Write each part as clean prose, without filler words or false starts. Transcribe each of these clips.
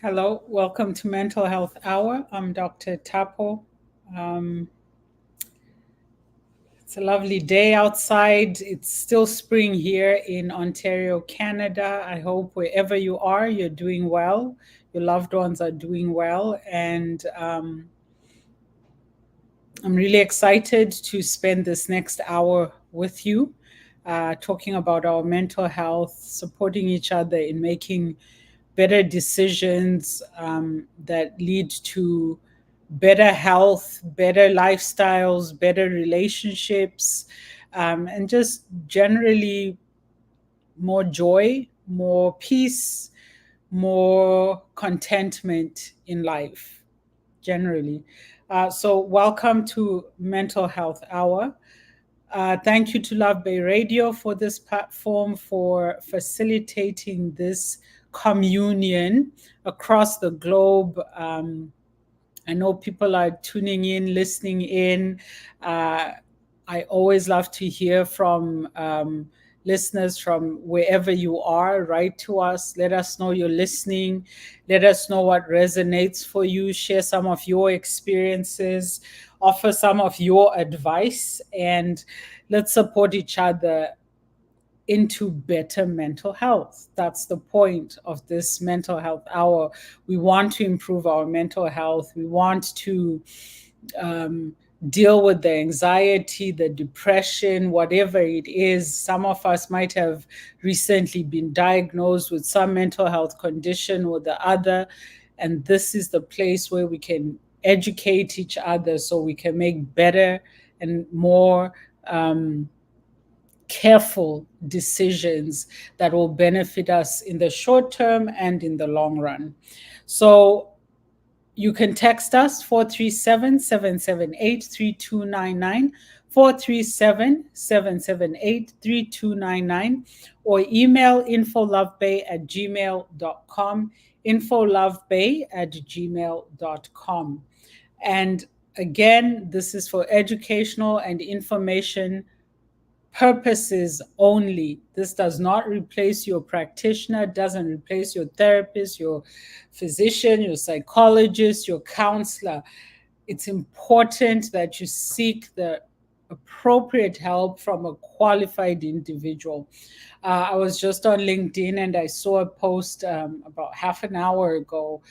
Hello, welcome to Mental Health Hour. I'm Dr. Tapo. Um, it's a lovely day outside. It's still spring here in Ontario, Canada. I hope wherever you are, you're doing well. Your loved ones are doing well. And I'm really excited to spend this next hour with you, talking about our mental health, supporting each other in making better decisions that lead to better health, better lifestyles, better relationships, and just generally more joy, more peace, more contentment in life, generally. So, welcome to Mental Health Hour. Thank you to Love Bay Radio for this platform, for facilitating this communion across the globe. I know people are tuning in, listening in. I always love to hear from listeners from wherever you are. Write to us. Let us know you're listening. Let us know what resonates for you. Share some of your experiences. Offer some of your advice. And let's support each other into better mental health. That's the point of this mental health hour. We want to improve our mental health. We want to deal with the anxiety, the depression, whatever it is. Some of us might have recently been diagnosed with some mental health condition or the other. And this is the place where we can educate each other so we can make better and more careful decisions that will benefit us in the short term and in the long run. So you can text us 437-778-3299, 437-778-3299, or email infolovebay@gmail.com, infolovebay@gmail.com. And again, this is for educational and information purposes only. This does not replace your practitioner, doesn't replace your therapist, your physician, your psychologist, your counselor. It's important that you seek the appropriate help from a qualified individual. I was just on LinkedIn and I saw a post about half an hour ago.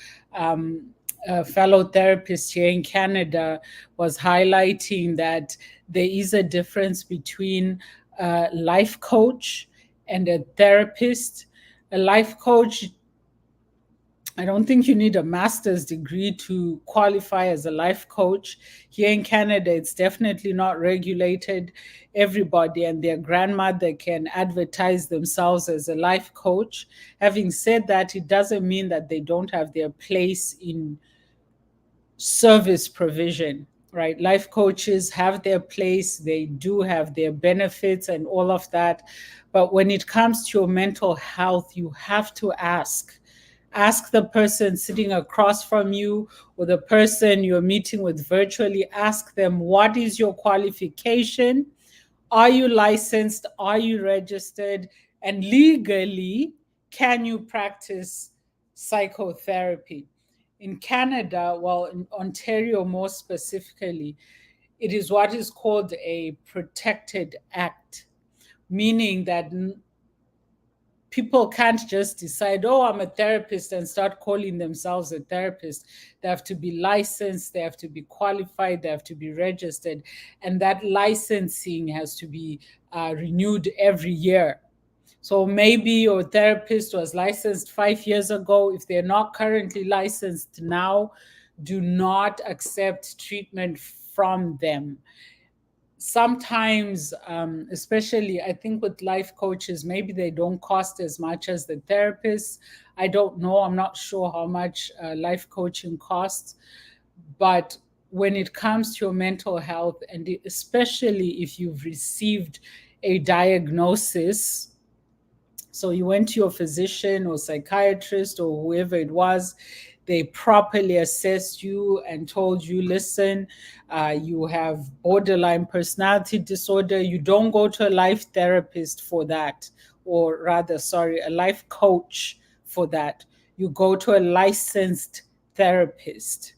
A fellow therapist here in Canada was highlighting that there is a difference between a life coach and a therapist. A life coach, I don't think you need a master's degree to qualify as a life coach. Here in Canada, it's definitely not regulated. Everybody and their grandmother can advertise themselves as a life coach. Having said that, it doesn't mean that they don't have their place in service provision, right? Life coaches have their place, they do have their benefits and all of that. But when it comes to your mental health, you have to ask. Ask the person sitting across from you or the person you're meeting with virtually, ask them, what is your qualification? Are you licensed? Are you registered? And legally, can you practice psychotherapy? In Canada, well, in Ontario more specifically, it is what is called a protected act, meaning that people can't just decide, oh, I'm a therapist and start calling themselves a therapist. They have to be licensed, they have to be qualified, they have to be registered. And that licensing has to be renewed every year. So maybe your therapist was licensed 5 years ago. If they're not currently licensed now, do not accept treatment from them. Sometimes, especially I think with life coaches, maybe they don't cost as much as the therapists. I don't know. I'm not sure how much life coaching costs. But when it comes to your mental health, and especially if you've received a diagnosis, so you went to your physician or psychiatrist or whoever it was, they properly assessed you and told you, listen, you have borderline personality disorder. You don't go to a life therapist for that, or rather, sorry, a life coach for that. you go to a licensed therapist.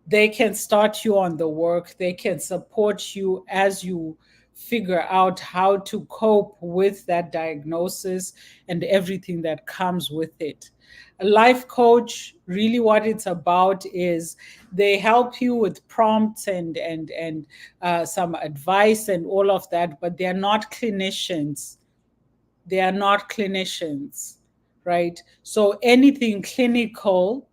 They can start you on the work, they can support you as you figure out how to cope with that diagnosis and everything that comes with it. A life coach, really what it's about is they help you with prompts and some advice and all of that, but they're not clinicians. They are not clinicians, right? So anything clinical,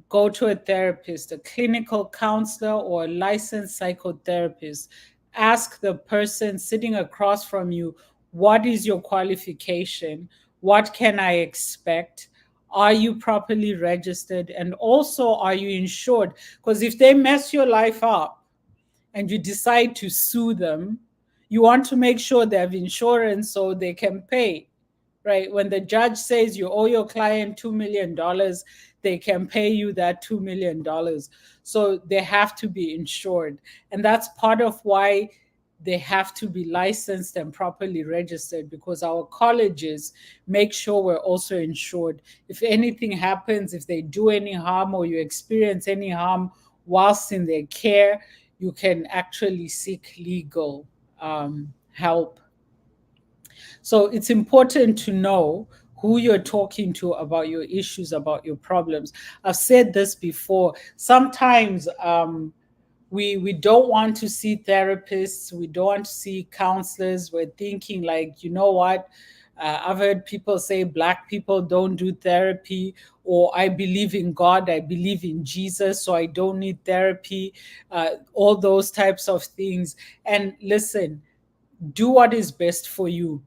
go to a therapist, a clinical counselor, or a licensed psychotherapist. Ask the person sitting across from you, what is your qualification? What can I expect? Are you properly registered? And also, are you insured? Because if they mess your life up and you decide to sue them, you want to make sure they have insurance so they can pay, right? When the judge says you owe your client $2 million, they can pay you that $2 million. So they have to be insured. And that's part of why they have to be licensed and properly registered, because our colleges make sure we're also insured. If anything happens, if they do any harm or you experience any harm whilst in their care, you can actually seek legal help. So it's important to know who you're talking to about your issues, about your problems. I've said this before. Sometimes we don't want to see therapists. We don't want to see counselors. We're thinking like, you know what? I've heard people say Black people don't do therapy, or I believe in God, I believe in Jesus, so I don't need therapy, all those types of things. And listen, do what is best for you.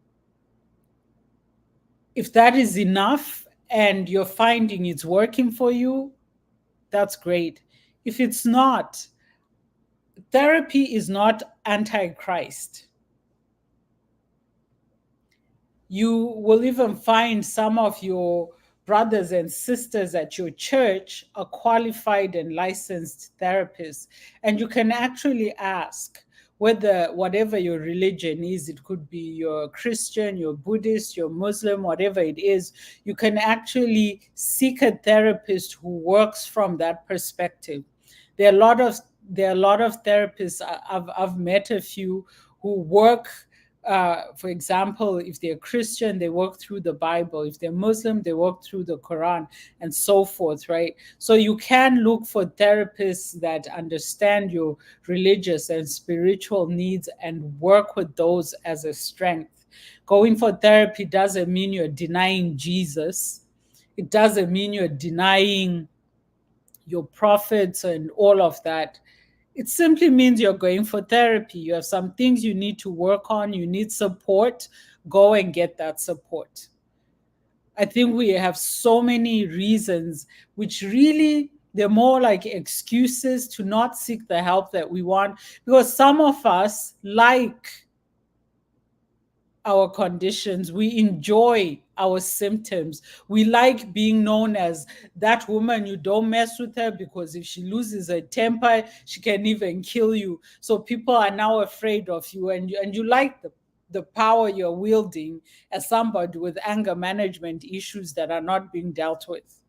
If that is enough and you're finding it's working for you, that's great. If it's not, therapy is not antichrist. You will even find some of your brothers and sisters at your church are qualified and licensed therapists. And you can actually ask whether, whatever your religion is, it could be you're Christian, you're Buddhist, you're Muslim, whatever it is, you can actually seek a therapist who works from that perspective. There are a lot of therapists. I've met a few who work, for example, if they're Christian, they work through the Bible. If they're Muslim, they work through the Quran and so forth, right? So you can look for therapists that understand your religious and spiritual needs and work with those as a strength. Going for therapy doesn't mean you're denying Jesus. It doesn't mean you're denying your prophets and all of that. It simply means you're going for therapy. You have some things you need to work on. You need support. Go and get that support. I think we have so many reasons, which really, they're more like excuses to not seek the help that we want, because some of us like our conditions. We enjoy our symptoms. We like being known as that woman, you don't mess with her, because if she loses her temper, she can even kill you. So people are now afraid of you, and you like the power you're wielding as somebody with anger management issues that are not being dealt with.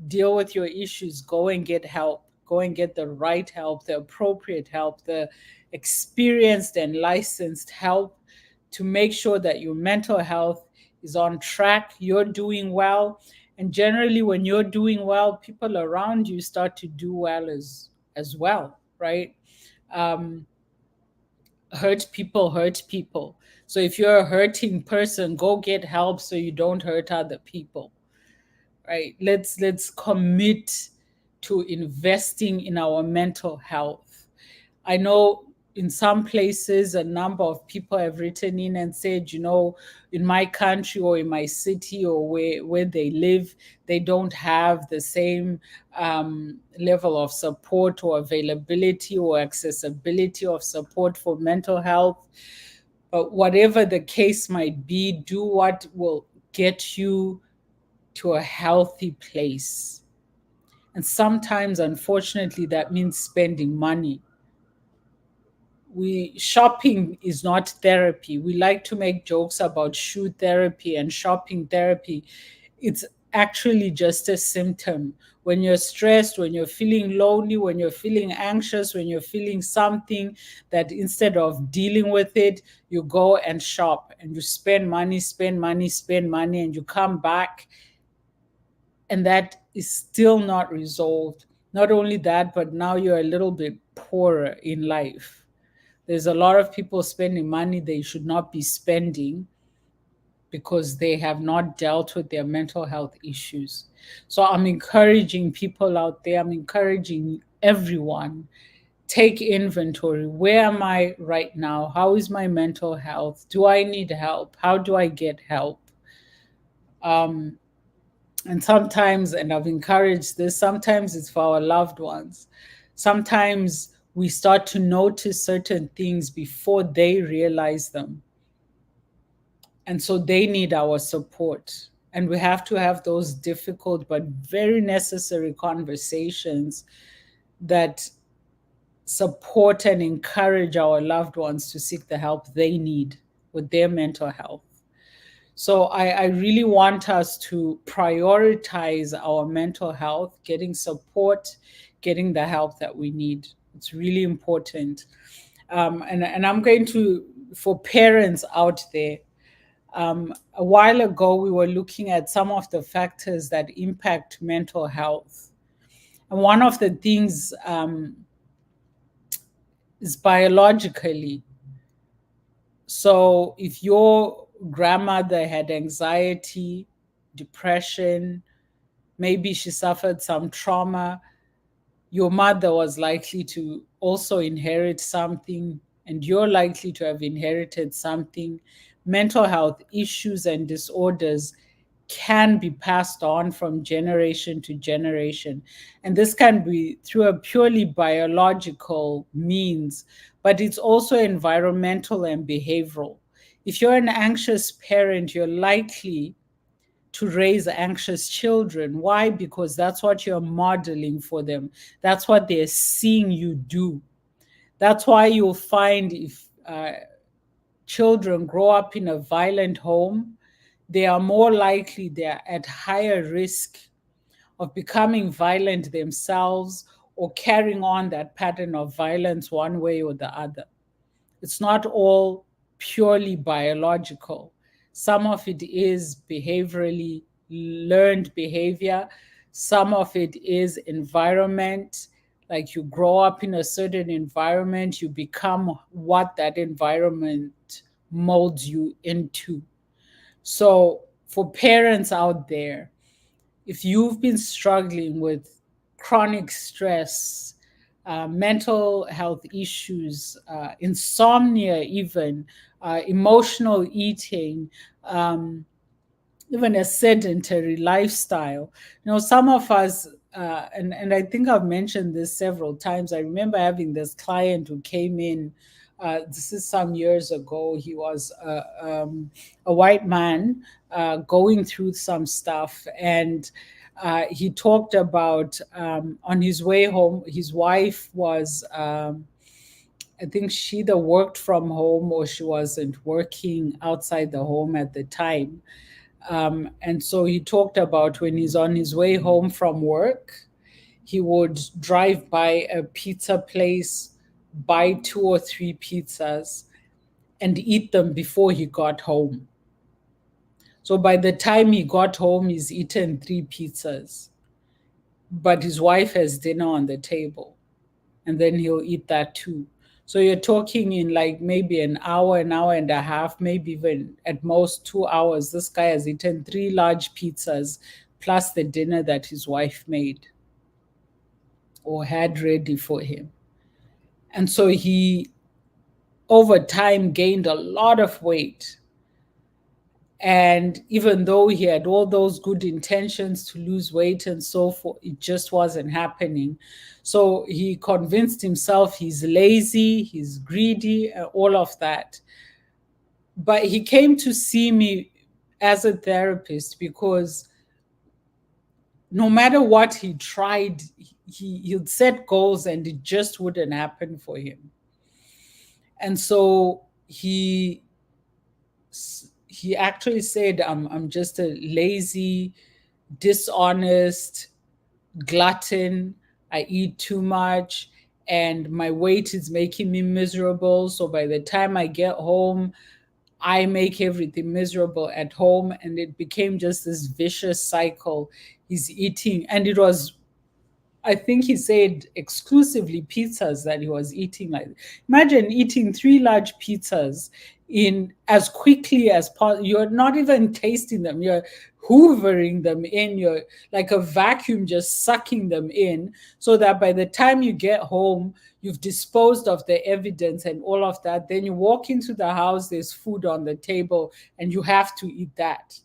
Deal with your issues. Go and get help. Go and get the right help, the appropriate help, the experienced and licensed help, to make sure that your mental health is on track, you're doing well. And generally, when you're doing well, people around you start to do well as well, right? Hurt people hurt people. So if you're a hurting person, go get help so you don't hurt other people, right? Let's commit to investing in our mental health. I know in some places a number of people have written in and said, you know, in my country or in my city or where they live, they don't have the same level of support or availability or accessibility of support for mental health. But whatever the case might be, do what will get you to a healthy place. And sometimes, unfortunately, that means spending money. Shopping is not therapy. We like to make jokes about shoe therapy and shopping therapy. It's actually just a symptom. When you're stressed, when you're feeling lonely, when you're feeling anxious, when you're feeling something, that instead of dealing with it, you go and shop and you spend money, spend money, spend money, and you come back and that is still not resolved. Not only that, but now you're a little bit poorer in life. There's a lot of people spending money they should not be spending because they have not dealt with their mental health issues. So I'm encouraging people out there, I'm encouraging everyone, take inventory. Where am I right now? How is my mental health? Do I need help? How do I get help? Um, and sometimes, and I've encouraged this, sometimes it's for our loved ones. Sometimes we start to notice certain things before they realize them. And so they need our support. And we have to have those difficult but very necessary conversations that support and encourage our loved ones to seek the help they need with their mental health. So I really want us to prioritize our mental health, getting support, getting the help that we need. It's really important. And I'm going to, for parents out there, a while ago, we were looking at some of the factors that impact mental health. And one of the things is biologically. So if your grandmother had anxiety, depression, maybe she suffered some trauma, your mother was likely to also inherit something, and you're likely to have inherited something. Mental health issues and disorders can be passed on from generation to generation. And this can be through a purely biological means, but it's also environmental and behavioral. If you're an anxious parent, you're likely to raise anxious children. Why? Because that's what you're modeling for them. That's what they're seeing you do. That's why you'll find if children grow up in a violent home, they are more likely, they're at higher risk of becoming violent themselves or carrying on that pattern of violence one way or the other. It's not all purely biological. Some of it is behaviorally learned behavior. Some of it is environment. Like you grow up in a certain environment, you become what that environment molds you into. So, for parents out there, if you've been struggling with chronic stress, mental health issues, insomnia, even emotional eating, even a sedentary lifestyle. Some of us, and I think I've mentioned this several times. I remember having this client who came in. This is some years ago. He was a white man going through some stuff, and he talked about on his way home, his wife was. I think she either worked from home or she wasn't working outside the home at the time. And so he talked about when he's on his way home from work, he would drive by a pizza place, buy 2 or 3 pizzas, and eat them before he got home. So by the time he got home, he's eaten 3 pizzas, but his wife has dinner on the table, and then he'll eat that too. So you're talking in like maybe an hour and a half, maybe even at most 2 hours. This guy has eaten 3 large pizzas plus the dinner that his wife made or had ready for him. And so he, over time, gained a lot of weight. And even though he had all those good intentions to lose weight and so forth, it just wasn't happening. So he convinced himself he's lazy, he's greedy, all of that. But he came to see me as a therapist because no matter what he tried, he'd set goals and it just wouldn't happen for him. And so he he actually said, I'm just a lazy, dishonest glutton. I eat too much and my weight is making me miserable. So by the time I get home, I make everything miserable at home. And it became just this vicious cycle. He's eating, and it was, I think he said, exclusively pizzas that he was eating. Like, imagine eating three large pizzas in as quickly as possible. You're not even tasting them. You're hoovering them in. You're like a vacuum, just sucking them in, so that by the time you get home, you've disposed of the evidence and all of that. Then you walk into the house, there's food on the table, and you have to eat that.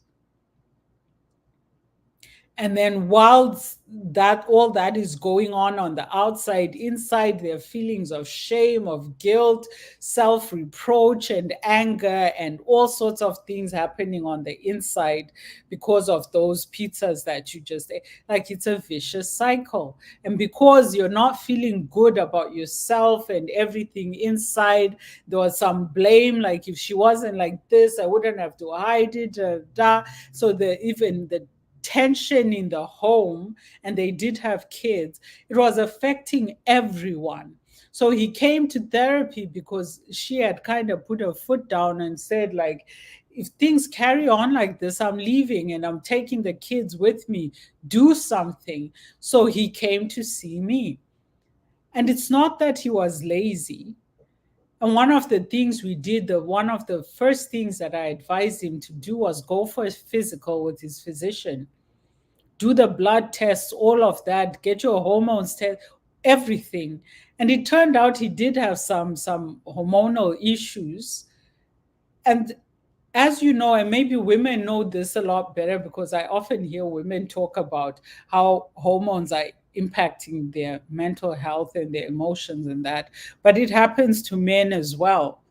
And then while that all that is going on the outside, inside there are feelings of shame, of guilt, self-reproach and anger and all sorts of things happening on the inside because of those pizzas that you just ate. Like, it's a vicious cycle. And because you're not feeling good about yourself and everything inside, there was some blame, like, if she wasn't like this, I wouldn't have to hide it. So even the tension in the home, and they did have kids, it was affecting everyone. So he came to therapy because she had kind of put her foot down and said, like, if things carry on like this, I'm leaving and I'm taking the kids with me. Do something. So he came to see me. And it's not that he was lazy. And one of the things we did, one of the first things that I advised him to do was go for a physical with his physician. Do the blood tests, all of that, get your hormones test, everything. And it turned out he did have some hormonal issues. And as you know, and maybe women know this a lot better, because I often hear women talk about how hormones are impacting their mental health and their emotions and that. But it happens to men as well.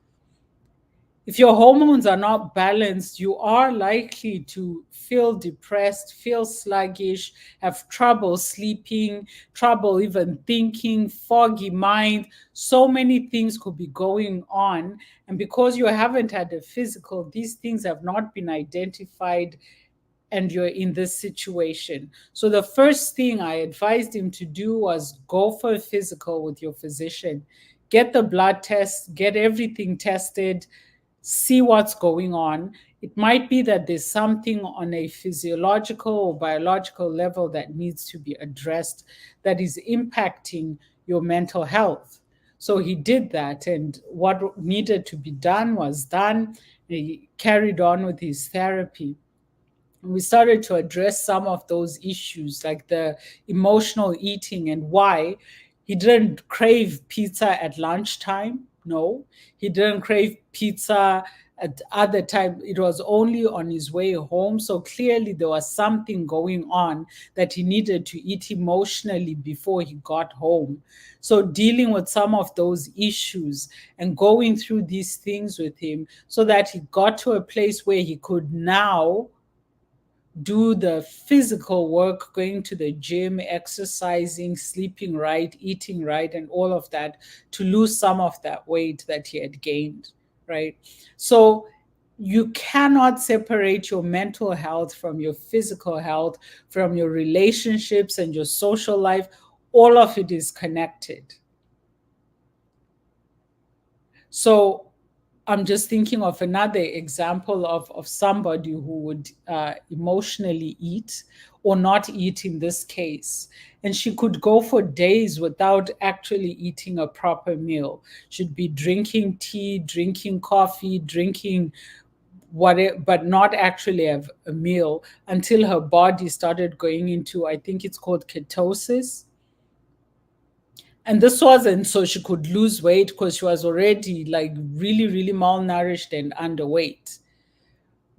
If your hormones are not balanced, you are likely to feel depressed, feel sluggish, have trouble sleeping, trouble even thinking, foggy mind. So many things could be going on. And because you haven't had a physical, these things have not been identified, and you're in this situation. So the first thing I advised him to do was go for a physical with your physician. Get the blood test, get everything tested, see what's going on. It might be that there's something on a physiological or biological level that needs to be addressed that is impacting your mental health. So he did that, and what needed to be done was done. He carried on with his therapy. We started to address some of those issues, like the emotional eating and why he didn't crave pizza at lunchtime. No, he didn't crave pizza at other time. It was only on his way home. So clearly there was something going on that he needed to eat emotionally before he got home. So dealing with some of those issues and going through these things with him, so that he got to a place where he could now do the physical work, going to the gym, exercising, sleeping right, eating right, and all of that, to lose some of that weight that he had gained, right? So you cannot separate your mental health from your physical health, from your relationships and your social life. All of it is connected. So I'm just thinking of another example of somebody who would emotionally eat or not eat in this case. And she could go for days without actually eating a proper meal. She'd be drinking tea, drinking coffee, drinking whatever, but not actually have a meal, until her body started going into, I think it's called ketosis. And this wasn't so she could lose weight, because she was already like really, really malnourished and underweight.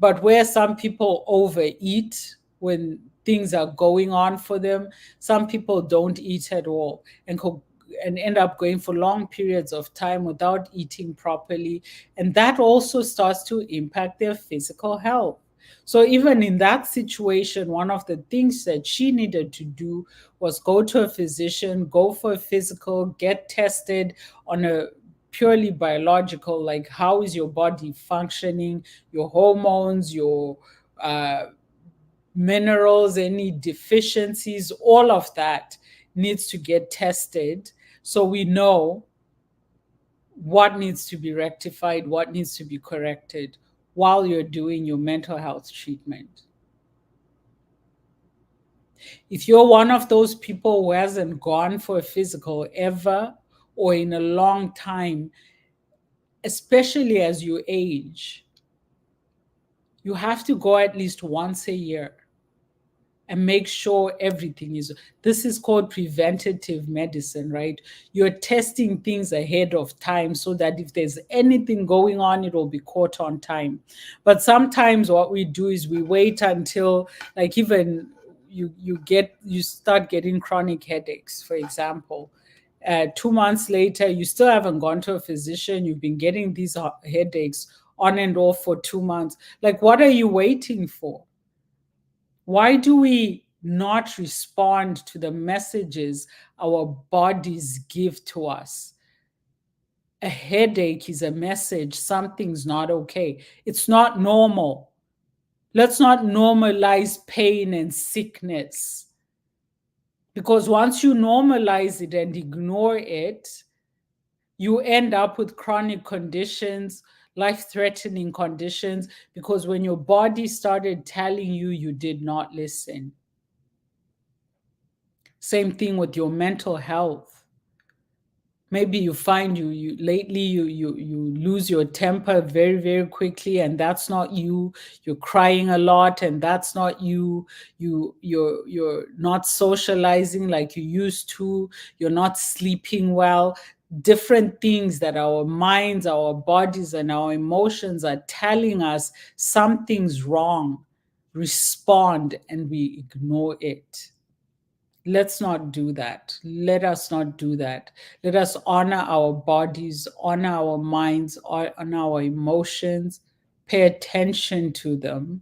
But where some people overeat when things are going on for them, some people don't eat at all and end up going for long periods of time without eating properly. And that also starts to impact their physical health. So even in that situation, one of the things that she needed to do was go to a physician, go for a physical, get tested on a purely biological, like how is your body functioning, your hormones, your minerals, any deficiencies, all of that needs to get tested so we know what needs to be rectified, what needs to be corrected while you're doing your mental health treatment. If you're one of those people who hasn't gone for a physical ever or in a long time, especially as you age, you have to go at least once a year and make sure everything is. This is called preventative medicine, right? You're testing things ahead of time so that if there's anything going on, it will be caught on time. But sometimes what we do is we wait until, like, even you start getting chronic headaches, for example. 2 months later, you still haven't gone to a physician. You've been getting these headaches on and off for 2 months. Like, what are you waiting for? Why do we not respond to the messages our bodies give to us? A headache is a message something's not okay. It's not normal. Let's not normalize pain and sickness. Because once you normalize it and ignore it, you end up with chronic conditions, life-threatening conditions, because when your body started telling you, you did not listen. Same thing with your mental health. Maybe you find you lately you lose your temper very, very quickly, and that's not you. You're crying a lot, and that's not you. You're not socializing like you used to. You're not sleeping well. Different things that our minds, our bodies, and our emotions are telling us something's wrong. Respond, and we ignore it. Let's not do that. Let us not do that. Let us honor our bodies, honor our minds, honor our emotions, pay attention to them,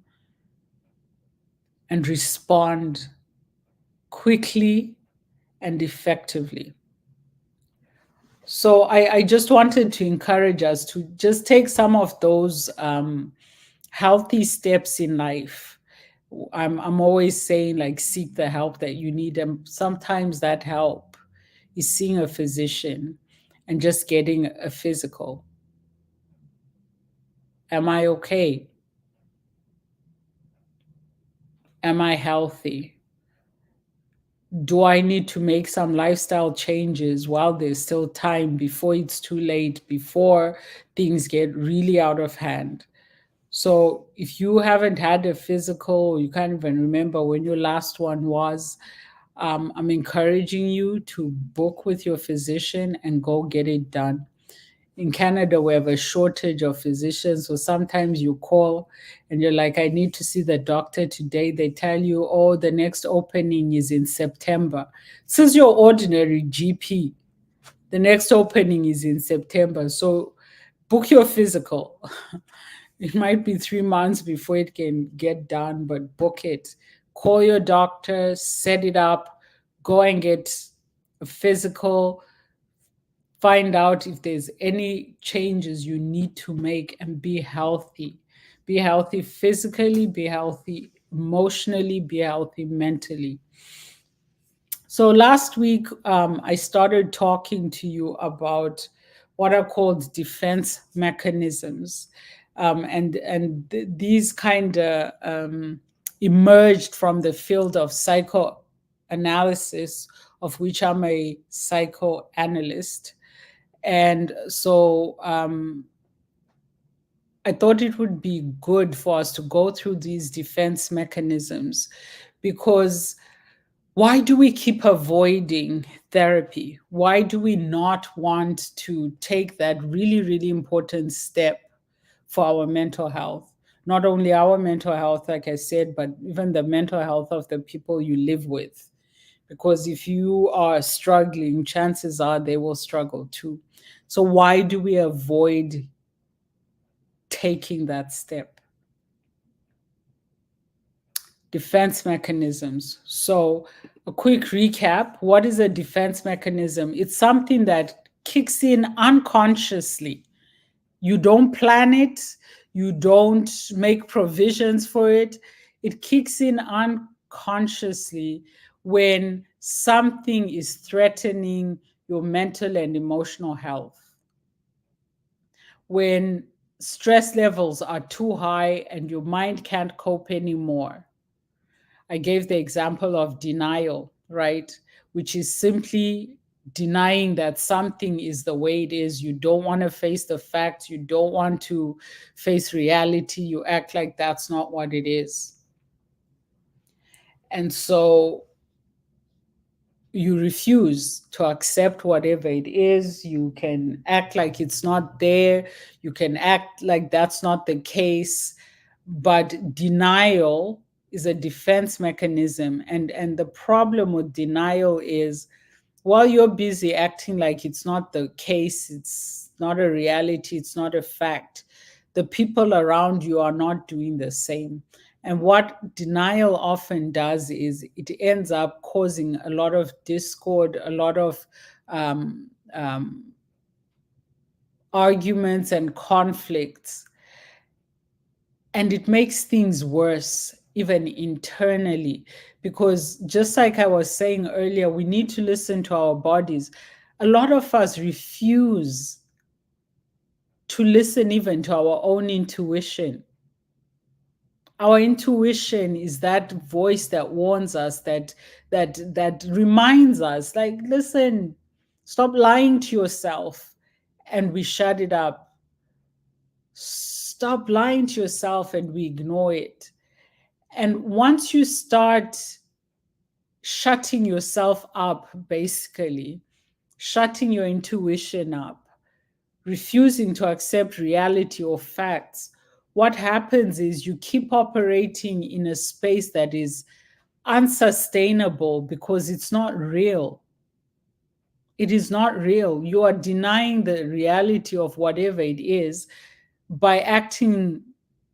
and respond quickly and effectively. So I just wanted to encourage us to just take some of those healthy steps in life. I'm always saying, like, seek the help that you need, and sometimes that help is seeing a physician and just getting a physical. Am I okay? Am I healthy? Do I need to make some lifestyle changes while there's still time, before it's too late, before things get really out of hand? So if you haven't had a physical, you can't even remember when your last one was, I'm encouraging you to book with your physician and go get it done. In Canada, we have a shortage of physicians. So sometimes you call and you're like, I need to see the doctor today. They tell you, oh, the next opening is in September. This is your ordinary GP. The next opening is in September. So book your physical. It might be 3 months before it can get done, but book it. Call your doctor, set it up, go and get a physical, find out if there's any changes you need to make, and be healthy. Be healthy physically, be healthy emotionally, be healthy mentally. So last week, I started talking to you about what are called defense mechanisms. These kind of emerged from the field of psychoanalysis, of which I'm a psychoanalyst. And so I thought it would be good for us to go through these defense mechanisms, because why do we keep avoiding therapy? Why do we not want to take that really, really important step for our mental health? Not only our mental health, like I said, but even the mental health of the people you live with. Because if you are struggling, chances are they will struggle too. So why do we avoid taking that step? Defense mechanisms. So a quick recap. What is a defense mechanism? It's something that kicks in unconsciously. You don't plan it, you don't make provisions for it. It kicks in unconsciously when something is threatening your mental and emotional health. When stress levels are too high and your mind can't cope anymore. I gave the example of denial, right? Which is simply denying that something is the way it is. You don't want to face the facts. You don't want to face reality. You act like that's not what it is. And so you refuse to accept whatever it is. You can act like it's not there. You can act like that's not the case. But denial is a defense mechanism. And the problem with denial is while you're busy acting like it's not the case, it's not a reality, it's not a fact, the people around you are not doing the same. And what denial often does is it ends up causing a lot of discord, a lot of um, um, arguments and conflicts. And it makes things worse, even internally, because just like I was saying earlier, we need to listen to our bodies. A lot of us refuse to listen even to our own intuition. Our intuition is that voice that warns us, that reminds us, like, listen, stop lying to yourself, and we shut it up. Stop lying to yourself, and we ignore it. And once you start shutting yourself up, basically, shutting your intuition up, refusing to accept reality or facts, what happens is you keep operating in a space that is unsustainable because it's not real. It is not real. You are denying the reality of whatever it is by acting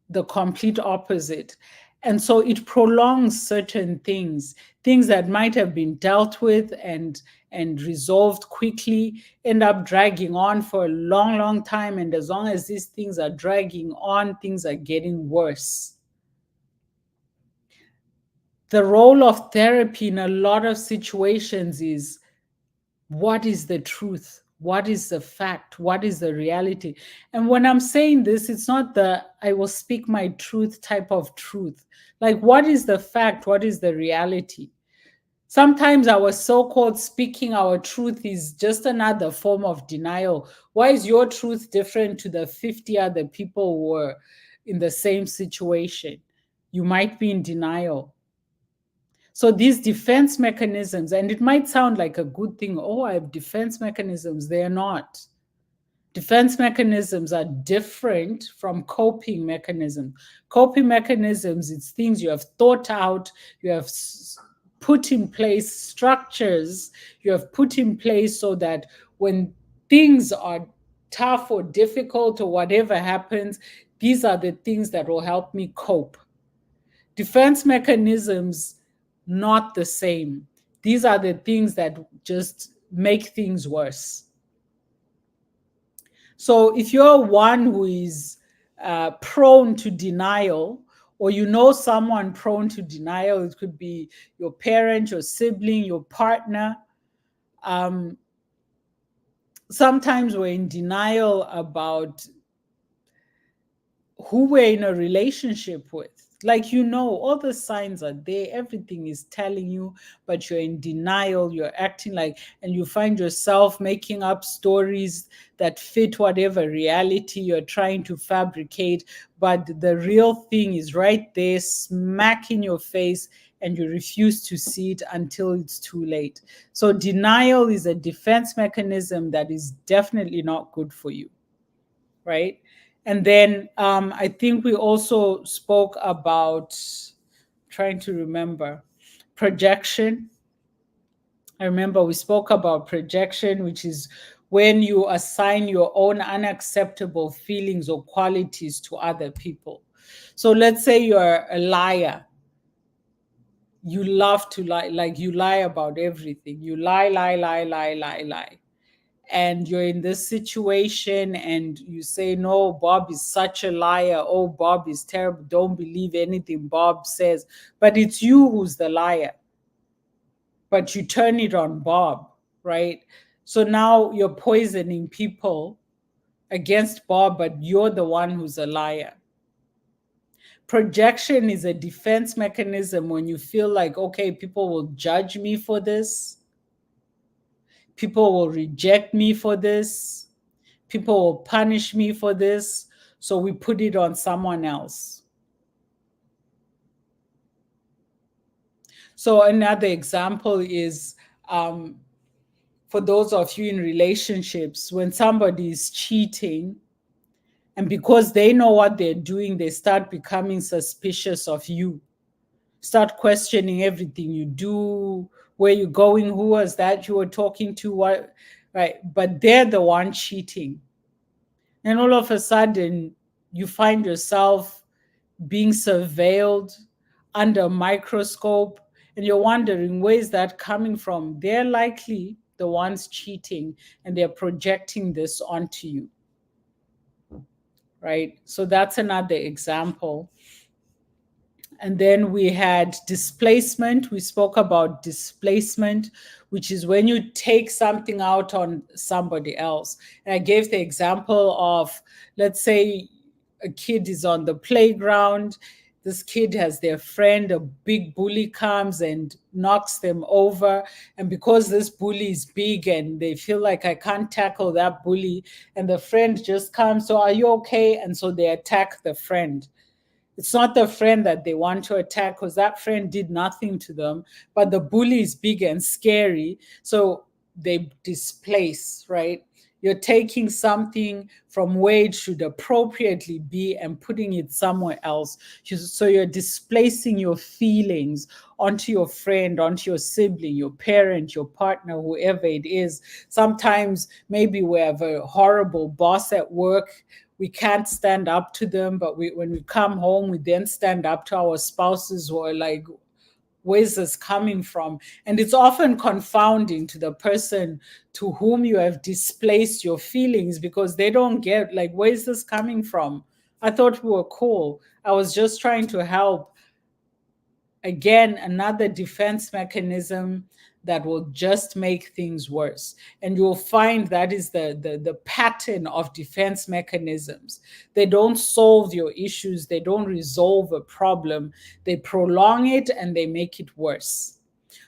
the complete opposite. And so it prolongs certain things, things that might have been dealt with and resolved quickly, end up dragging on for a long, long time. And as long as these things are dragging on, things are getting worse. The role of therapy in a lot of situations is, what is the truth? What is the fact? What is the reality? And when I'm saying this, it's not the I will speak my truth type of truth. Like, what is the fact? What is the reality? Sometimes our so-called speaking our truth is just another form of denial. Why is your truth different to the 50 other people who were in the same situation? You might be in denial. So these defense mechanisms, and it might sound like a good thing, oh, I have defense mechanisms. They are not. Defense mechanisms are different from coping mechanisms. Coping mechanisms, it's things you have thought out, you have put in place, structures you have put in place so that when things are tough or difficult or whatever happens, these are the things that will help me cope. Defense mechanisms, not the same. These are the things that just make things worse. So if you're one who is prone to denial, or you know someone prone to denial, it could be your parent, your sibling, your partner. Sometimes we're in denial about who we're in a relationship with. Like, all the signs are there, everything is telling you, but you're in denial, you're acting like, and you find yourself making up stories that fit whatever reality you're trying to fabricate. But the real thing is right there, smack in your face, and you refuse to see it until it's too late. So denial is a defense mechanism that is definitely not good for you, right? And then I think we also spoke about, trying to remember, projection. I remember we spoke about projection, which is when you assign your own unacceptable feelings or qualities to other people. So let's say you're a liar. You love to lie, like you lie about everything. You lie, lie, lie, lie, lie, lie. and you're in this situation and you say, no, Bob is such a liar. Oh, Bob is terrible. Don't believe anything Bob says. But it's you who's the liar. But you turn it on Bob, right? So now you're poisoning people against Bob, but you're the one who's a liar. Projection is a defense mechanism when you feel like, okay, people will judge me for this. People will reject me for this. People will punish me for this. So we put it on someone else. So another example is for those of you in relationships, when somebody is cheating, and because they know what they're doing, they start becoming suspicious of you, start questioning everything you do, where you're going, who was that you were talking to, what, right? But they're the one cheating. And all of a sudden, you find yourself being surveilled under a microscope, and you're wondering, where is that coming from? They're likely the ones cheating, and they're projecting this onto you, right? So that's another example. And then we had displacement. We spoke about displacement, which is when you take something out on somebody else. And I gave the example of, let's say a kid is on the playground. This kid has their friend, a big bully comes and knocks them over. And because this bully is big and they feel like, I can't tackle that bully, and the friend just comes, so are you okay? And so they attack the friend. It's not the friend that they want to attack because that friend did nothing to them, but the bully is big and scary. So they displace, right? You're taking something from where it should appropriately be and putting it somewhere else. So you're displacing your feelings onto your friend, onto your sibling, your parent, your partner, whoever it is. Sometimes maybe we have a horrible boss at work. We can't stand up to them, but when we come home, we then stand up to our spouses who are like, where's this coming from? And it's often confounding to the person to whom you have displaced your feelings, because they don't get, like, where's this coming from? I thought we were cool. I was just trying to help. Again, another defense mechanism that will just make things worse. And you'll find that is the pattern of defense mechanisms. They don't solve your issues, they don't resolve a problem, they prolong it and they make it worse.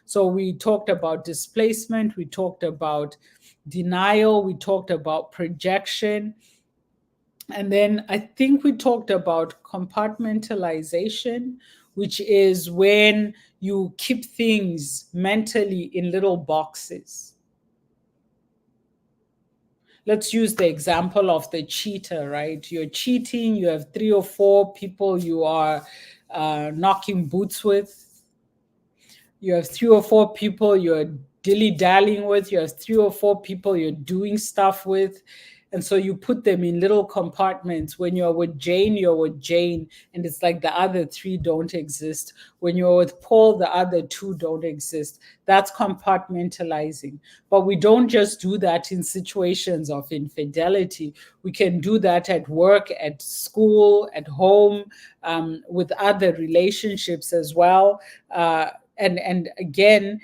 So we talked about displacement, we talked about denial, we talked about projection. And then I think we talked about compartmentalization, which is when you keep things mentally in little boxes. Let's use the example of the cheater, right? You're cheating, you have 3 or 4 people you are knocking boots with. You have 3 or 4 people you're dilly-dallying with. You have 3 or 4 people you're doing stuff with. And so you put them in little compartments. When you're with Jane, you're with Jane, and it's like the other 3 don't exist. When you're with Paul, the other 2 don't exist. That's compartmentalizing. But we don't just do that in situations of infidelity. We can do that at work, at school, at home, with other relationships as well. And again,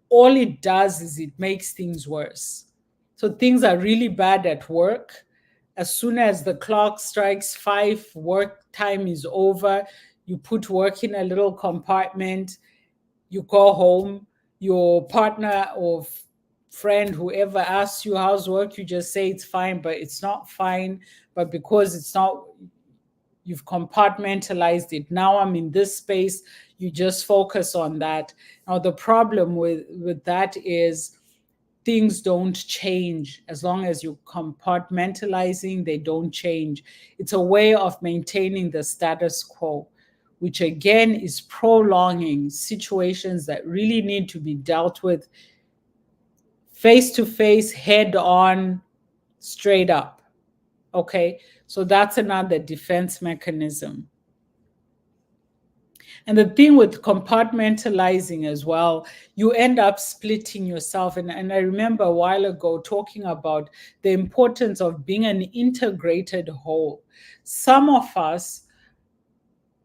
all it does is it makes things worse. So things are really bad at work. As soon as the clock strikes 5, work time is over, you put work in a little compartment, you go home, your partner or friend, whoever asks you how's work, you just say it's fine, but it's not fine. But because it's not, you've compartmentalized it. Now I'm in this space, you just focus on that. Now the problem with that is things don't change. As long as you're compartmentalizing, they don't change. It's a way of maintaining the status quo, which again is prolonging situations that really need to be dealt with face to face, head on, straight up. Okay, so that's another defense mechanism. And the thing with compartmentalizing as well, you end up splitting yourself. And I remember a while ago talking about the importance of being an integrated whole. Some of us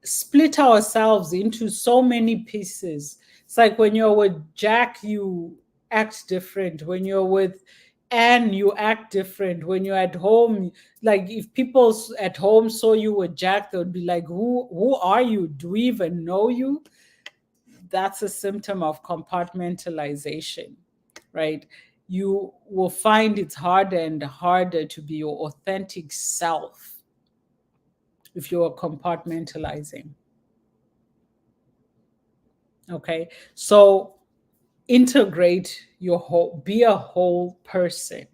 split ourselves into so many pieces. It's like when you're with Jack, you act different. When you're with Anne, you act different. When you're at home, like if people at home saw you with Jack, they would be like, who are you? Do we even know you? That's a symptom of compartmentalization, right? You will find it's harder and harder to be your authentic self if you are compartmentalizing. Okay, so integrate your whole, be a whole person.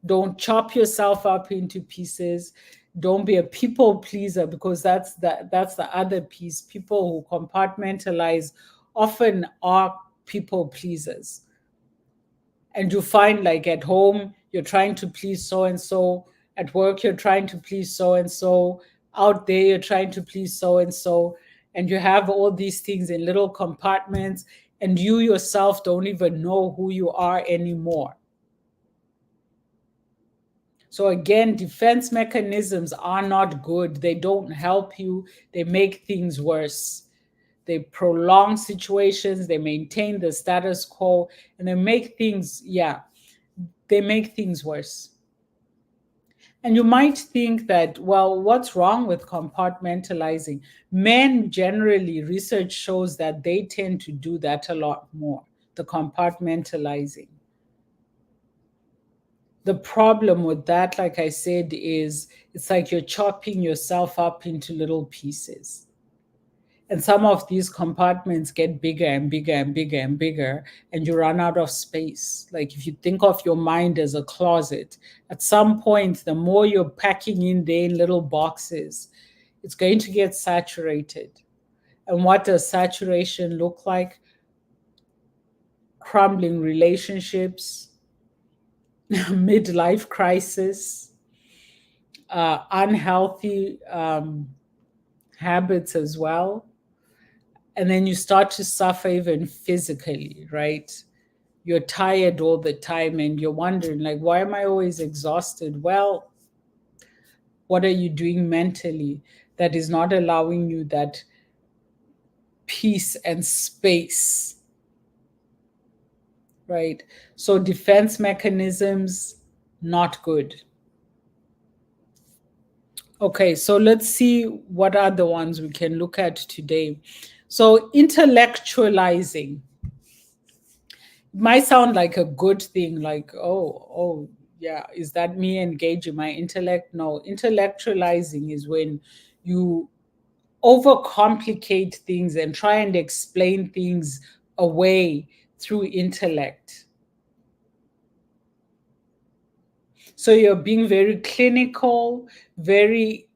Don't chop yourself up into pieces. Don't be a people pleaser, because that's the other piece. People who compartmentalize often are people pleasers. And you find, like, at home you're trying to please so and so, at work you're trying to please so and so, out there you're trying to please so and you have all these things in little compartments, and you yourself don't even know who you are anymore. So again, defense mechanisms are not good. They don't help you. They make things worse. They prolong situations, they maintain the status quo, and they make things, they make things worse. And you might think that, well, what's wrong with compartmentalizing? Men generally, research shows that they tend to do that a lot more, the compartmentalizing. The problem with that, like I said, is it's like you're chopping yourself up into little pieces. And some of these compartments get bigger and bigger and bigger and bigger, and you run out of space. Like if you think of your mind as a closet, at some point, the more you're packing in there in little boxes, it's going to get saturated. And what does saturation look like? Crumbling relationships, midlife crisis, unhealthy habits as well. And then you start to suffer even physically, right? You're tired all the time and you're wondering, like, why am I always exhausted? Well, what are you doing mentally that is not allowing you that peace and space, right? So defense mechanisms, not good. Okay, so let's see what are the ones we can look at today. So intellectualizing. It might sound like a good thing, like, oh, yeah, is that me engaging my intellect? No, intellectualizing is when you overcomplicate things and try and explain things away through intellect. So you're being very clinical, very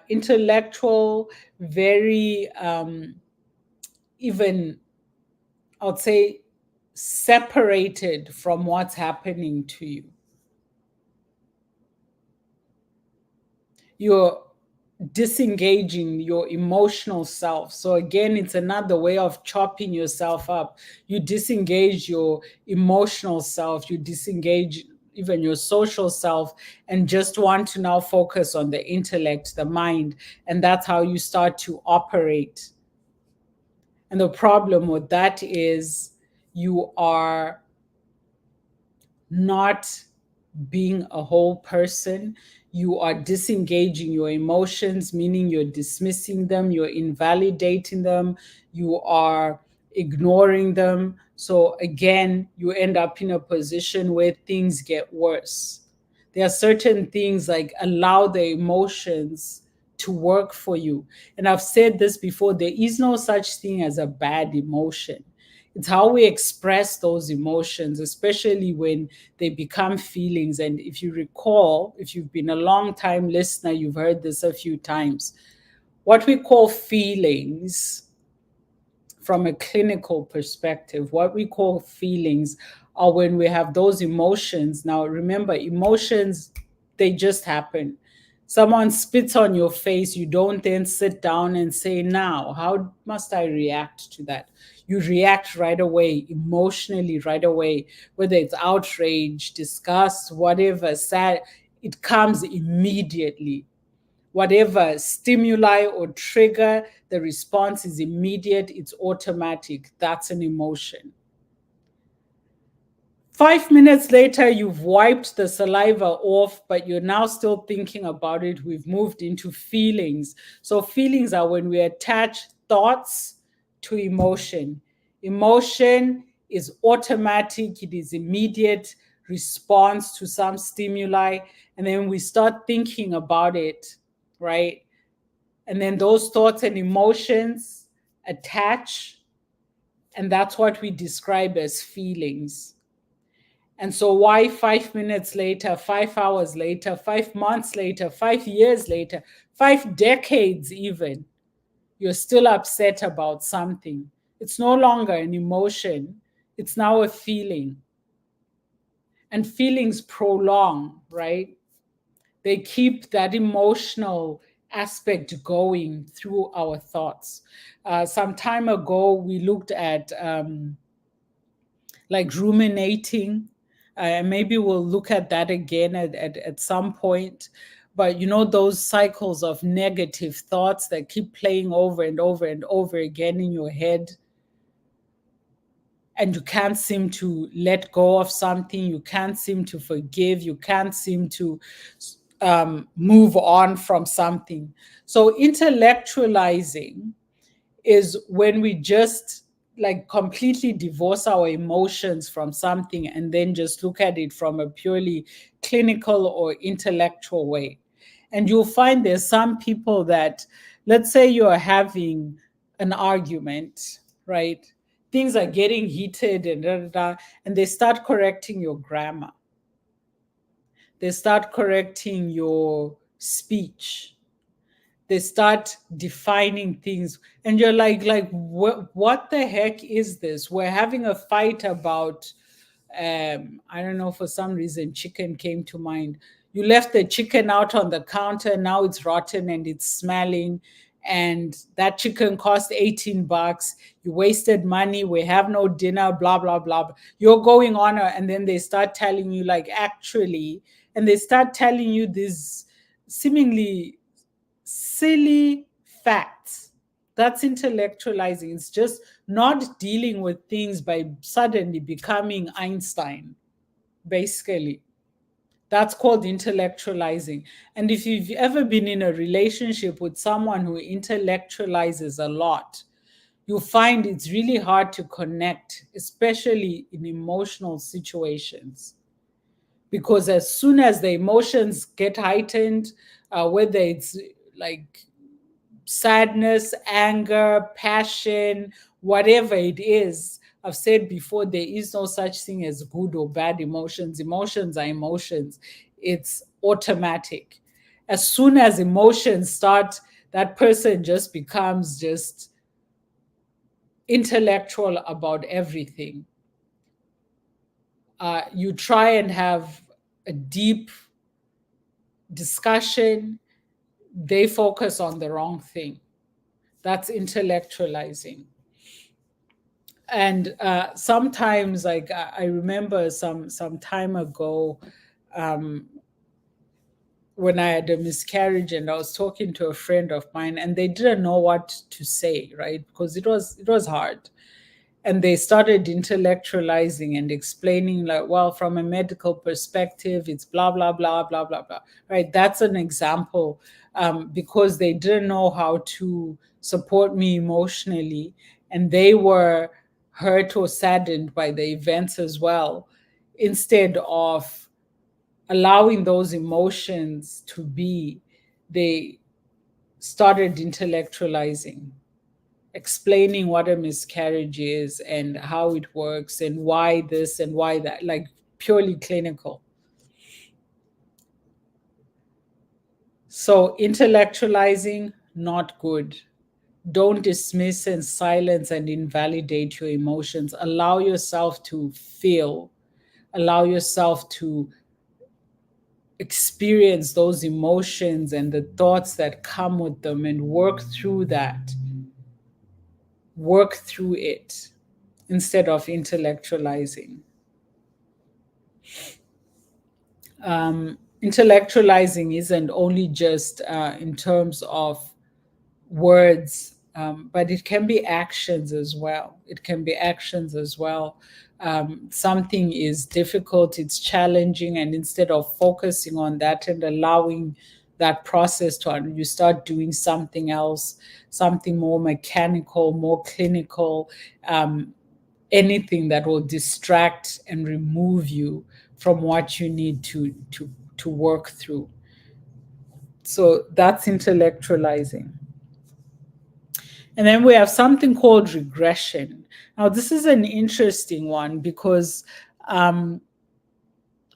intellectual, very even, I'd say, separated from what's happening to you. You're disengaging your emotional self. So again, it's another way of chopping yourself up. You disengage your emotional self, you disengage even your social self, and just want to now focus on the intellect, the mind, and that's how you start to operate. And the problem with that is you are not being a whole person. You are disengaging your emotions, meaning you're dismissing them, you're invalidating them, you are ignoring them. So again, you end up in a position where things get worse. There are certain things, like, allow the emotions to work for you. And I've said this before, there is no such thing as a bad emotion. It's how we express those emotions, especially when they become feelings. And if you recall, if you've been a long time listener, you've heard this a few times. What we call feelings, from a clinical perspective, what we call feelings are when we have those emotions. Now, remember, emotions, they just happen. Someone spits on your face, you don't then sit down and say, now, how must I react to that? You react right away, emotionally right away, whether it's outrage, disgust, whatever, sad, it comes immediately. Whatever stimuli or trigger, the response is immediate, it's automatic. That's an emotion. 5 minutes later, you've wiped the saliva off, but you're now still thinking about it. We've moved into feelings. So, feelings are when we attach thoughts to emotion. Emotion is automatic, it is immediate response to some stimuli. And then we start thinking about it, right? And then those thoughts and emotions attach. And that's what we describe as feelings. And so, why 5 minutes later, 5 hours later, 5 months later, 5 years later, 5 decades even, you're still upset about something? It's no longer an emotion, it's now a feeling. And feelings prolong, right? They keep that emotional aspect going through our thoughts. Some time ago, we looked at like ruminating. Maybe we'll look at that again at some point. But you know, those cycles of negative thoughts that keep playing over and over and over again in your head, and you can't seem to let go of something, you can't seem to forgive, you can't seem to move on from something. So, intellectualizing is when we just like completely divorce our emotions from something and then just look at it from a purely clinical or intellectual way. And you'll find there's some people that, let's say you're having an argument, right? Things are getting heated and da, da, da, and they start correcting your grammar. They start correcting your speech. They start defining things, and you're like what the heck is this? We're having a fight about I don't know, for some reason chicken came to mind. You left the chicken out on the counter, now it's rotten and it's smelling, and that chicken cost $18. You wasted money, we have no dinner, blah blah blah. You're going on, and then they start telling you, like, actually, and they start telling you these seemingly silly facts. That's intellectualizing. It's just not dealing with things by suddenly becoming Einstein, basically. That's called intellectualizing. And if you've ever been in a relationship with someone who intellectualizes a lot, you'll find it's really hard to connect, especially in emotional situations. Because as soon as the emotions get heightened, whether it's like sadness, anger, passion, whatever it is, I've said before, there is no such thing as good or bad emotions. Emotions are emotions, it's automatic. As soon as emotions start, that person just becomes just intellectual about everything. You try and have a deep discussion, they focus on the wrong thing. That's intellectualizing. And sometimes, like, I remember some time ago, um, when I had a miscarriage, and I was talking to a friend of mine, and they didn't know what to say, right? Because it was hard. And they started intellectualizing and explaining, like, well, from a medical perspective, it's blah blah blah blah blah blah, right? That's an example, because they didn't know how to support me emotionally, and they were hurt or saddened by the events as well. Instead of allowing those emotions to be, they started intellectualizing, explaining what a miscarriage is and how it works and why this and why that, like purely clinical. So, intellectualizing, not good. Don't dismiss and silence and invalidate your emotions. Allow yourself to feel, allow yourself to experience those emotions and the thoughts that come with them and work through that, work through it instead of intellectualizing. Intellectualizing isn't only just in terms of words, but it can be actions as well. It can be actions as well. Something is difficult, it's challenging, and instead of focusing on that and allowing that process to, you start doing something else, something more mechanical, more clinical, anything that will distract and remove you from what you need to work through. So that's intellectualizing. And then we have something called regression. Now, this is an interesting one because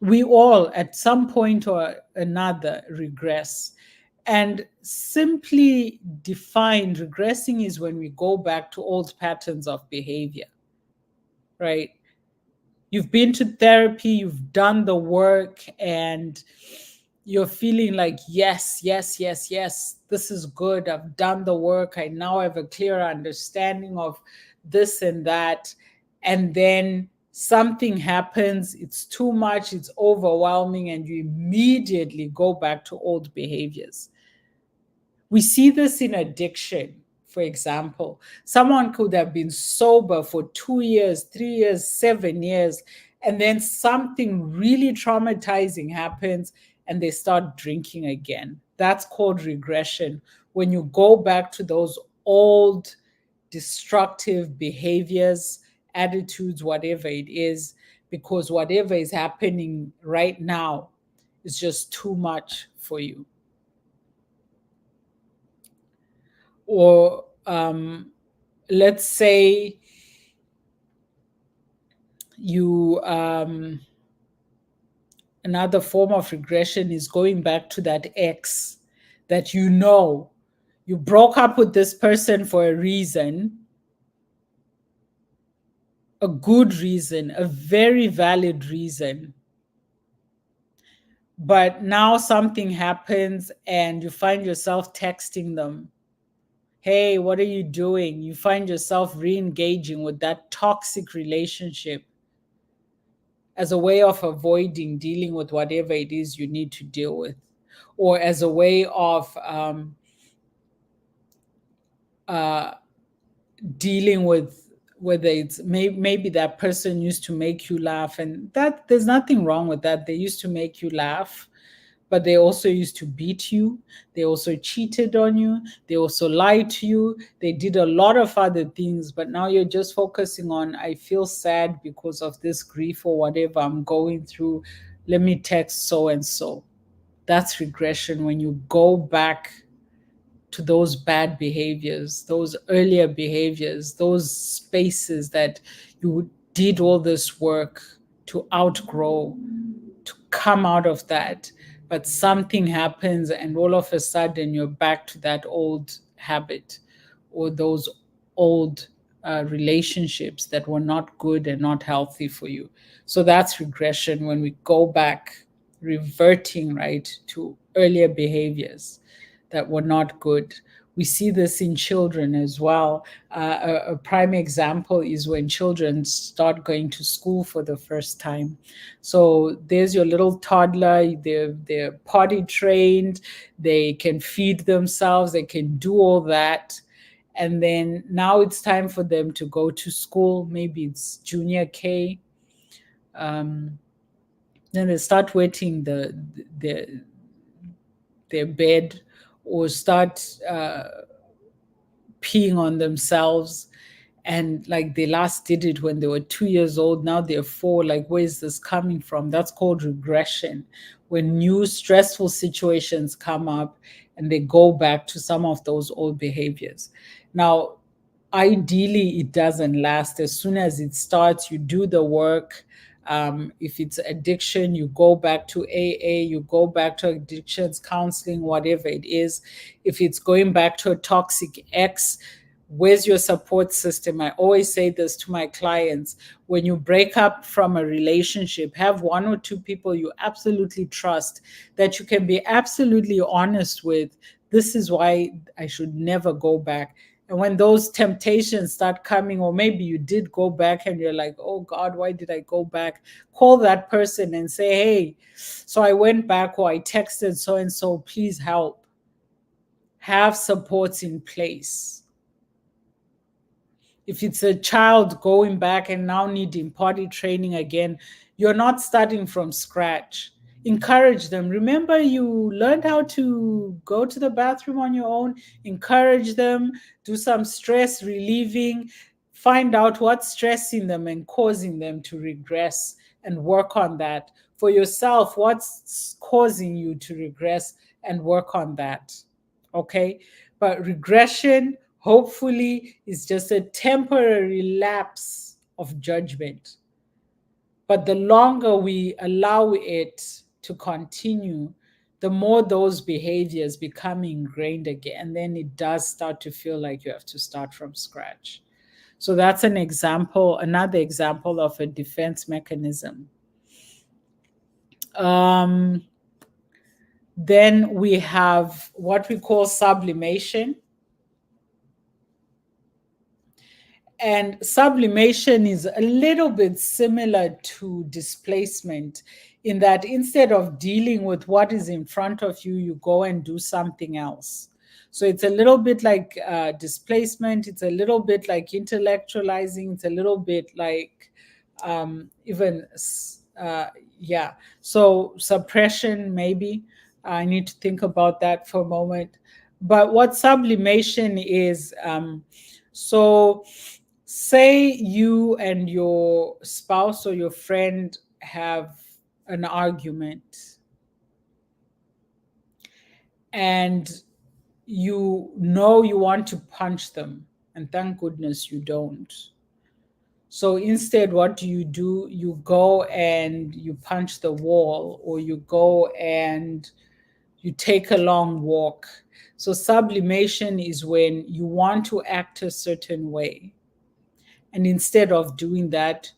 we all, at some point or another, regress. And simply defined, regressing is when we go back to old patterns of behavior, right? You've been to therapy, you've done the work, and you're feeling like, yes, yes, yes, yes, this is good. I've done the work. I now have a clear understanding of this and that. And then something happens, it's too much, it's overwhelming, and you immediately go back to old behaviors. We see this in addiction. For example, someone could have been sober for 2 years, 3 years, 7 years, and then something really traumatizing happens and they start drinking again. That's called regression. When you go back to those old destructive behaviors, attitudes, whatever it is, because whatever is happening right now is just too much for you. Or let's say you another form of regression is going back to that ex that you broke up with this person for a reason, a good reason, a very valid reason. But now something happens and you find yourself texting them, hey, what are you doing? You find yourself re-engaging with that toxic relationship as a way of avoiding dealing with whatever it is you need to deal with, or as a way of dealing with whether it's maybe that person used to make you laugh, and that there's nothing wrong with that. They used to make you laugh, but they also used to beat you. They also cheated on you. They also lied to you. They did a lot of other things, but now you're just focusing on, I feel sad because of this grief or whatever I'm going through. Let me text so and so. That's regression, when you go back to those bad behaviors, those earlier behaviors, those spaces that you did all this work to outgrow, to come out of that. But something happens and all of a sudden you're back to that old habit or those old relationships that were not good and not healthy for you. So that's regression, when we go back, reverting, right, to earlier behaviors that were not good. We see this in children as well. A prime example is when children start going to school for the first time. So there's your little toddler, they're potty trained, they can feed themselves, they can do all that. And then now it's time for them to go to school. Maybe it's junior K. Then they start wetting their bed, or start peeing on themselves, and like they last did it when they were 2 years old, now they're 4. Like, where is this coming from? That's called regression, when new stressful situations come up and they go back to some of those old behaviors. Now, ideally it doesn't last. As soon as it starts, you do the work. If it's addiction, you go back to AA, you go back to addictions counseling, whatever it is. If it's going back to a toxic ex, Where's your support system? I always say this to my clients. When you break up from a relationship, have one or two people you absolutely trust that you can be absolutely honest with. This is why I should never go back. And when those temptations start coming, or maybe you did go back and you're like, oh God, why did I go back? Call that person and say, hey, so I went back, or I texted so and so, please help. Have supports in place. If it's a child going back and now needing potty training again, you're not starting from scratch. Encourage them. Remember, you learned how to go to the bathroom on your own. Encourage them, do some stress relieving, find out what's stressing them and causing them to regress, and work on that. For yourself, what's causing you to regress, and work on that. Okay? But regression, hopefully, is just a temporary lapse of judgment. But the longer we allow it to continue, the more those behaviors become ingrained again. And then it does start to feel like you have to start from scratch. So that's an example, another example of a defense mechanism. Then we have what we call sublimation. And sublimation is a little bit similar to displacement in that instead of dealing with what is in front of you, you go and do something else. So it's a little bit like displacement. It's a little bit like intellectualizing. It's a little bit like even, yeah. So suppression, maybe. I need to think about that for a moment. But what sublimation is, so say you and your spouse or your friend have an argument, and you know you want to punch them, and thank goodness you don't. So instead, what do? You go and you punch the wall, or you go and you take a long walk. So sublimation is when you want to act a certain way, and instead of doing that,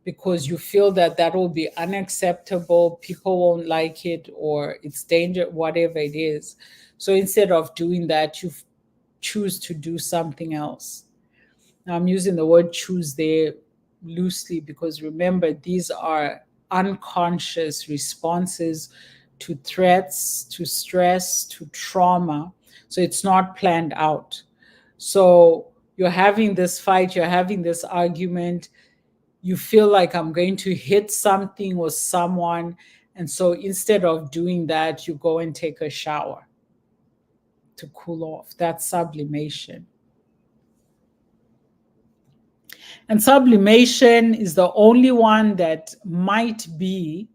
because you feel that that will be unacceptable, people won't like it, or it's danger, whatever it is. So instead of doing that, you choose to do something else. Now, I'm using the word choose there loosely because remember, these are unconscious responses to threats, to stress, to trauma. So it's not planned out. So you're having this fight, you're having this argument, you feel like I'm going to hit something or someone. And so instead of doing that, you go and take a shower to cool off. That's sublimation. And sublimation is the only one that might be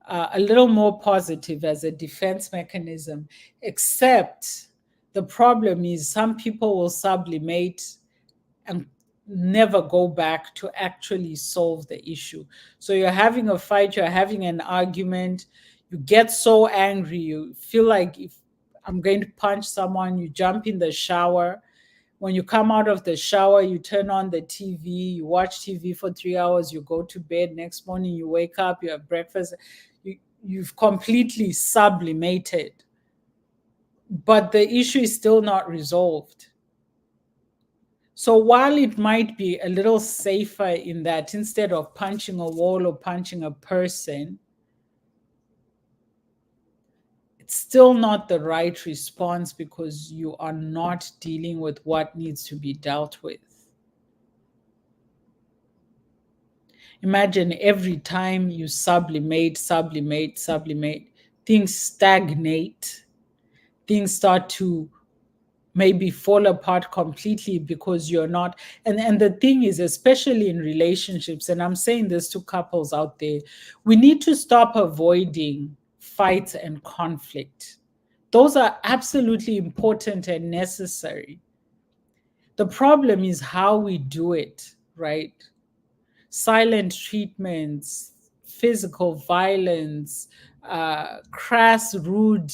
a little more positive as a defense mechanism, except the problem is some people will sublimate and never go back to actually solve the issue. So you're having a fight, you're having an argument, you get so angry, you feel like if I'm going to punch someone, you jump in the shower. When you come out of the shower, you turn on the TV, you watch TV for 3 hours, you go to bed. Next morning, you wake up, you have breakfast. You've completely sublimated. But the issue is still not resolved. So while it might be a little safer in that instead of punching a wall or punching a person, it's still not the right response because you are not dealing with what needs to be dealt with. Imagine every time you sublimate, things stagnate, things start to maybe fall apart completely because you're not. And the thing is, especially in relationships, and I'm saying this to couples out there, we need to stop avoiding fights and conflict. Those are absolutely important and necessary. The problem is how we do it, right? Silent treatments, physical violence, crass, rude,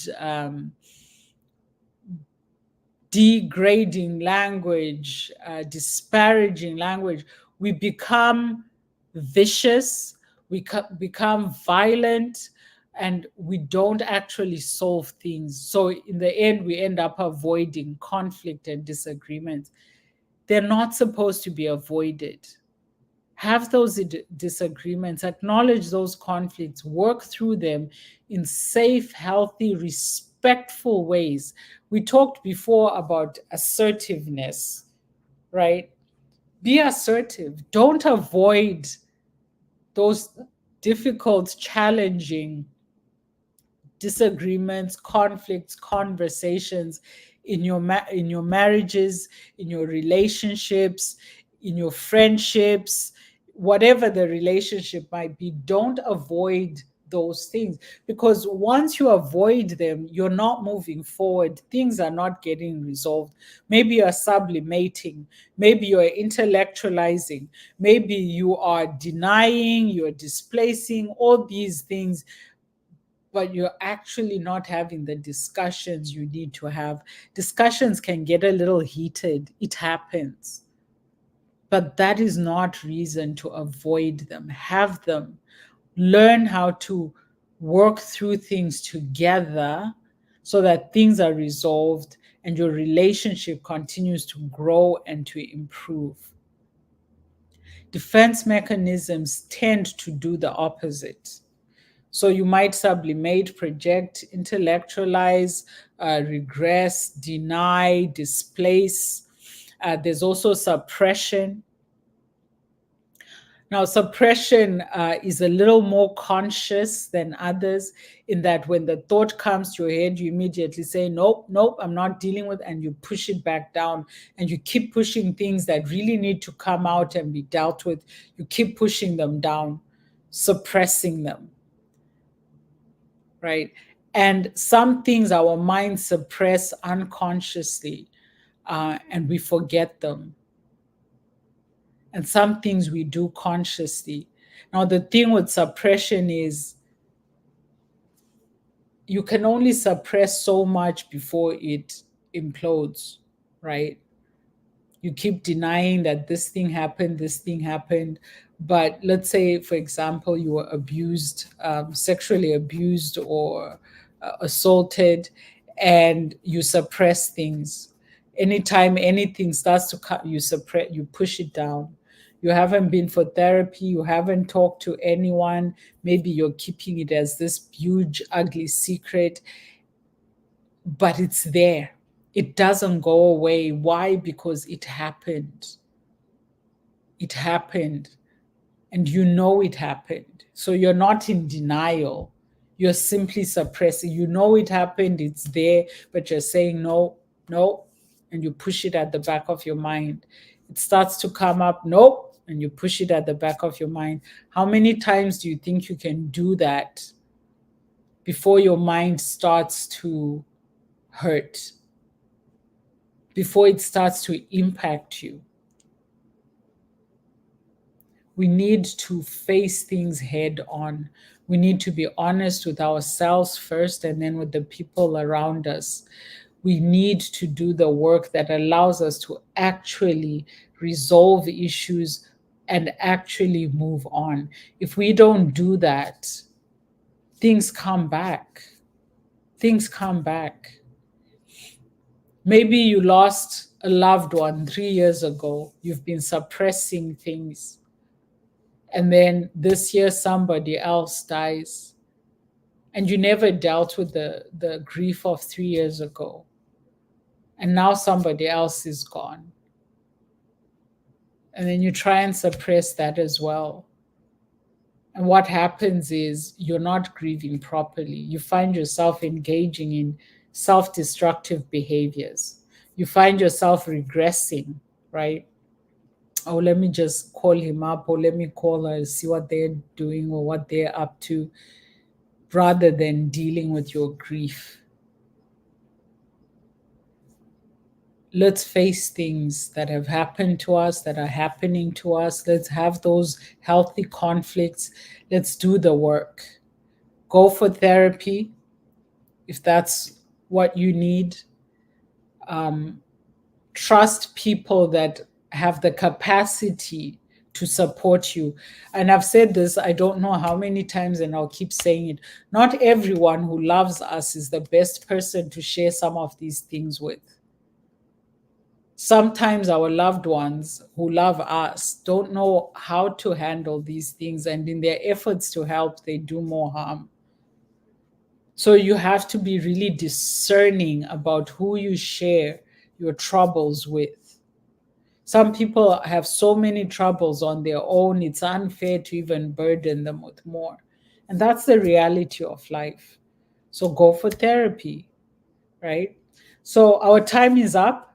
degrading language, disparaging language, we become vicious, we become violent, and we don't actually solve things. So in the end, we end up avoiding conflict and disagreements. They're not supposed to be avoided. Have those disagreements, acknowledge those conflicts, work through them in safe, healthy, respectful ways. We talked before about assertiveness, right? Be assertive. Don't avoid those difficult, challenging disagreements, conflicts, conversations in your marriages, in your relationships, in your friendships, whatever the relationship might be. Don't avoid those things, because once you avoid them, you're not moving forward. Things are not getting resolved. Maybe you're sublimating, maybe you're intellectualizing, maybe you are denying, you're displacing, all these things, but you're actually not having the discussions you need to have. Discussions can get a little heated, it happens. But that is not reason to avoid them. Have them. Learn how to work through things together so that things are resolved and your relationship continues to grow and to improve. Defense mechanisms tend to do the opposite. So you might sublimate, project, intellectualize, regress, deny, displace. There's also suppression. Now, suppression is a little more conscious than others, in that when the thought comes to your head, you immediately say, nope, nope, I'm not dealing with, and you push it back down, and you keep pushing things that really need to come out and be dealt with. You keep pushing them down, suppressing them, right? And some things our minds suppress unconsciously, and we forget them. And some things we do consciously. Now, the thing with suppression is you can only suppress so much before it implodes, right? You keep denying that this thing happened, this thing happened. But let's say, for example, you were abused, sexually abused, or assaulted, and you suppress things. Anytime anything starts to come, you suppress, you push it down. You haven't been for therapy, you haven't talked to anyone. Maybe you're keeping it as this huge, ugly secret, but it's there. It doesn't go away. Why? Because it happened. It happened, and you know it happened. So you're not in denial. You're simply suppressing. You know it happened, it's there, but you're saying no, no, and you push it at the back of your mind. It starts to come up, nope, and you push it at the back of your mind. How many times do you think you can do that before your mind starts to hurt? Before it starts to impact you? We need to face things head on. We need to be honest with ourselves first, and then with the people around us. We need to do the work that allows us to actually resolve issues and actually move on. If we don't do that, things come back. Things come back. Maybe you lost a loved one 3 years ago. You've been suppressing things. And then this year somebody else dies, and you never dealt with the grief of 3 years ago, and now somebody else is gone, and then you try and suppress that as well. And what happens is you're not grieving properly. You find yourself engaging in self-destructive behaviors. You find yourself regressing, right? Oh, let me just call him up, or let me call her, see what they're doing or what they're up to, rather than dealing with your grief. Let's face things that have happened to us, that are happening to us. Let's have those healthy conflicts. Let's do the work. Go for therapy if that's what you need. trust people that have the capacity to support you. And I've said this, I don't know how many times, and I'll keep saying it. Not everyone who loves us is the best person to share some of these things with. Sometimes our loved ones who love us don't know how to handle these things, and in their efforts to help, they do more harm. So you have to be really discerning about who you share your troubles with. Some people have so many troubles on their own, it's unfair to even burden them with more. And that's the reality of life. So go for therapy, right? So our time is up.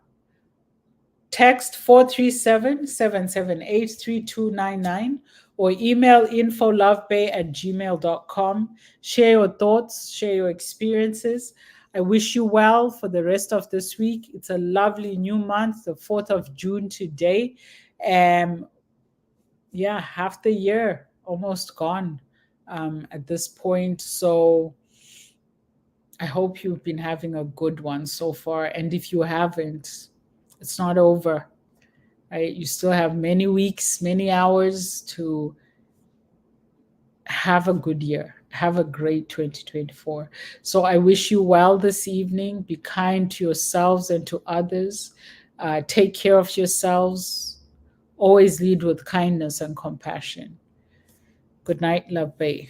Text 437-778-3299 or email infolovebay@gmail.com. Share your thoughts, share your experiences. I wish you well for the rest of this week. It's a lovely new month, the 4th of June today. Yeah, half the year almost gone at this point. So I hope you've been having a good one so far. And if you haven't, it's not over. Right? You still have many weeks, many hours to have a good year, have a great 2024. So I wish you well this evening. Be kind to yourselves and to others. Take care of yourselves. Always lead with kindness and compassion. Good night, Love Bay.